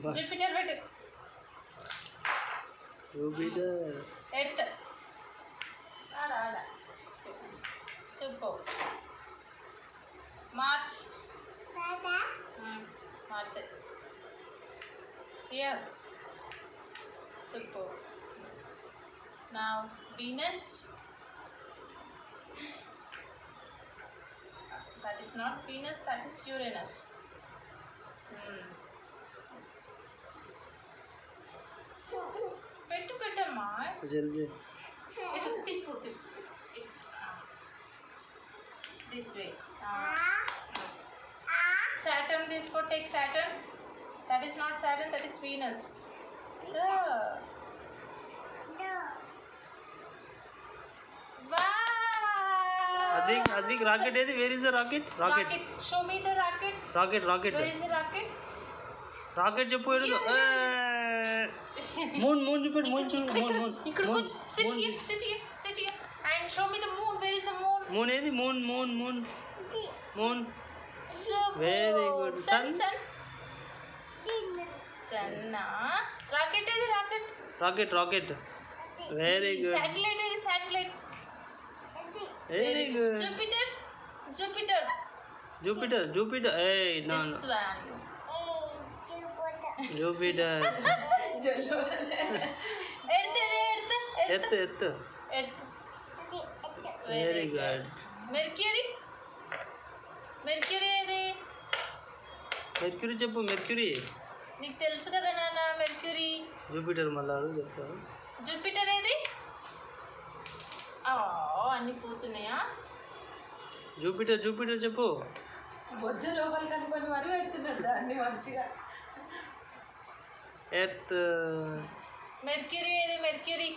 Jupiter పెట్టు. Jupiter. Earth. ఆడ super. Mars. Mars. Here. Super. Now Venus. That is not Venus, that is Uranus. పెట్టు పెట్టమ్మా. తిప్పు this way. Saturn తీసుకో. Take Saturn. That is not Saturn, that is Venus. I think rocket is. Where is the rocket? Rocket. Show me the rocket. Rocket. Where is the rocket? Rocket చెప్పు ఎడుగు. Moon చూపెట్టు. Moon. ఇక్కడ కూర్చో. Sit here. And show me the moon. Where is the moon? Moon ఏది? Moon. Very good. Sun. Rocket ఏది? Rocket. Very good. Satellite ఏది? Satellite. Very good. Jupiter. Hey, no. This one. Jupiter. Earth. Very good. Mercury ఏది? Mercury చెప్పు. Mercury. నీకు తెలుసు కదా నాన్న. Mercury. Jupiter మళ్ళీ అడుగు చెప్తాను. జూపిటర్ ఏది? అన్ని పోతున్నాయా? జూపిటర్ చెప్పు. బొజ్జ లోపల కనుకొని మరి పెడుతున్నాడు అన్ని మంచిగా. ఎర్త్. మెర్క్యూరీ ఏది? మెర్క్యూరీ.